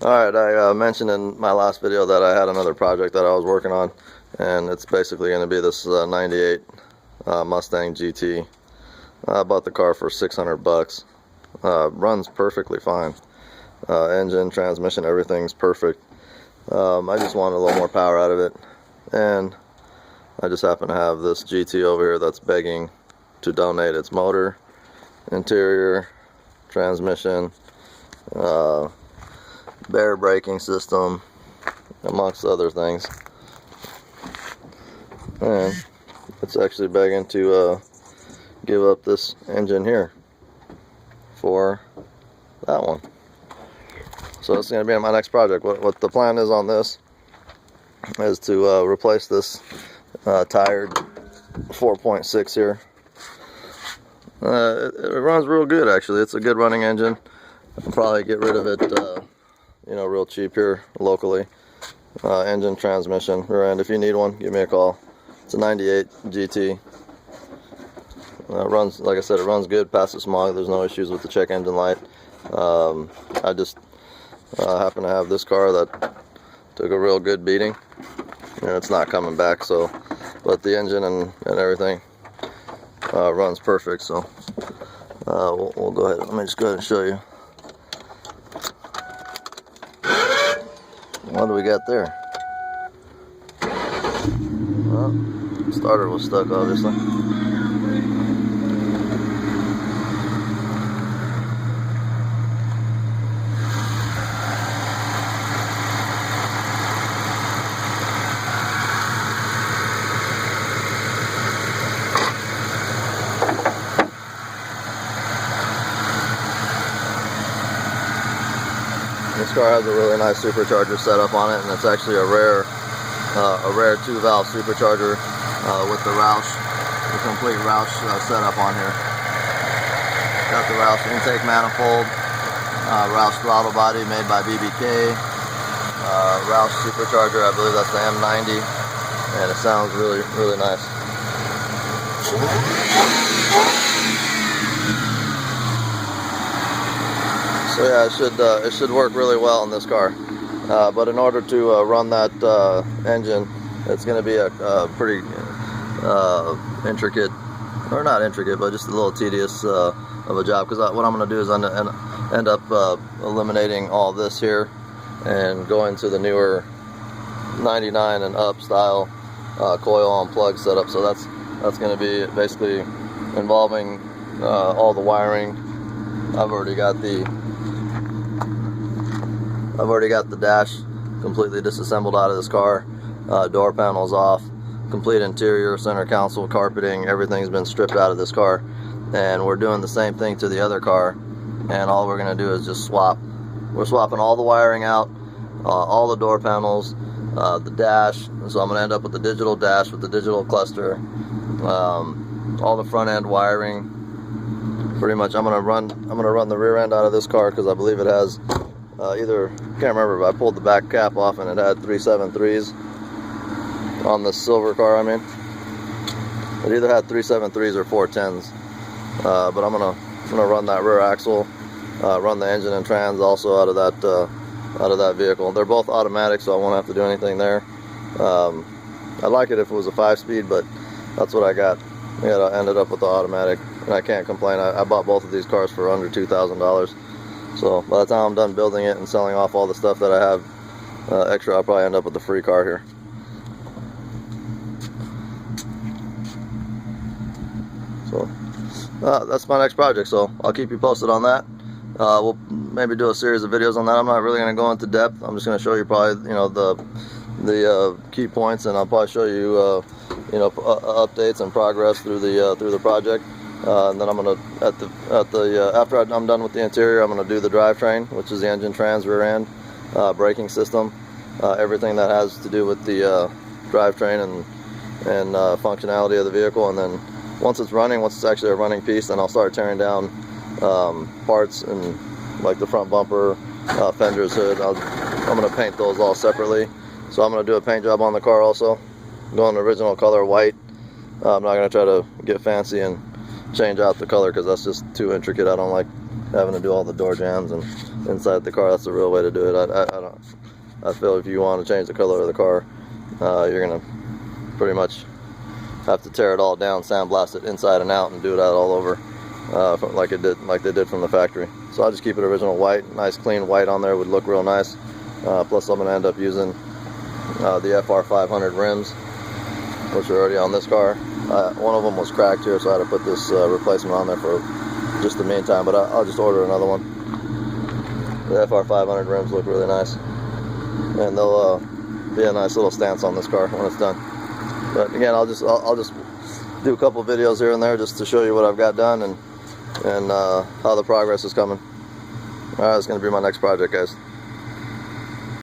Alright, I mentioned in my last video that I had another project that I was working on, and it's basically going to be this 98 Mustang GT. I bought the car for 600 bucks. Runs perfectly fine. Engine, transmission, everything's perfect. I just wanted a little more power out of it, and I just happen to have this GT over here that's begging to donate its motor, interior, transmission, bare braking system, amongst other things. And it's actually begging to give up this engine here for that one. So it's going to be my next project. What the plan is on this is to replace this tired 4.6 here. It runs real good, actually. It's a good running engine. I'll probably get rid of it real cheap here locally. Engine, transmission, rear end. If you need one, give me a call. It's a 98 GT. Runs, like I said, it runs good, passes smog. There's no issues with the check engine light. I just happen to have this car that took a real good beating, and it's not coming back. So, but the engine and everything runs perfect. So we'll go ahead. Let me just go ahead and show you. What do we got there? Well, starter was stuck, obviously. This car has a really nice supercharger setup on it, and it's actually a rare 2-valve supercharger with the Roush, the complete Roush setup on here. Got the Roush intake manifold, Roush throttle body made by BBK, Roush supercharger, I believe that's the M90, and it sounds really, really nice. So yeah, it should work really well in this car. But in order to run that engine, it's going to be a pretty intricate, or not intricate, but just a little tedious of a job. Because what I'm going to do is end up eliminating all this here and going to the newer 99 and up style coil on plug setup. So that's going to be basically involving all the wiring. I've already got the dash completely disassembled out of this car. Door panels off, complete interior, center console, carpeting, everything's been stripped out of this car. And we're doing the same thing to the other car, and all we're going to do is just swap. We're swapping all the wiring out, all the door panels, the dash. So I'm going to end up with the digital dash with the digital cluster, all the front end wiring. Pretty much I'm going to run the rear end out of this car because I believe it has either, can't remember, but I pulled the back cap off and it had 373s on the silver car. I mean, it either had 373s or 410s. But I'm gonna run that rear axle, run the engine and trans also out of that vehicle. They're both automatic, so I won't have to do anything there. I'd like it if it was a 5-speed, but that's what I got. Yeah, I ended up with the automatic, and I can't complain. I bought both of these cars for under $2,000. So by the time I'm done building it and selling off all the stuff that I have extra, I'll probably end up with a free car here. So that's my next project, so I'll keep you posted on that. We'll maybe do a series of videos on that. I'm not really going to go into depth. I'm just going to show you probably the key points, and I'll probably show you updates and progress through the project. And then I'm gonna after I'm done with the interior, I'm gonna do the drivetrain, which is the engine, trans, rear end, braking system, everything that has to do with the drivetrain and functionality of the vehicle. And then once it's running, once it's actually a running piece, then I'll start tearing down parts and like the front bumper, fenders, hood. I'm gonna paint those all separately. So I'm gonna do a paint job on the car also, go in the original color, white. I'm not gonna try to get fancy and change out the color because that's just too intricate. I don't like having to do all the door jams and inside the car. That's the real way to do it. I feel if you want to change the color of the car, you're gonna pretty much have to tear it all down, sandblast it inside and out, and do that all over like they did from the factory. So I'll just keep it original white. Nice clean white on there would look real nice. Plus I'm gonna end up using the FR500 rims, which are already on this car. One of them was cracked here, so I had to put this replacement on there for just the meantime, but I'll just order another one. The FR500 rims look really nice, and they'll be a nice little stance on this car when it's done. But again, I'll just do a couple videos here and there just to show you what I've got done and how the progress is coming. Alright, it's going to be my next project, guys.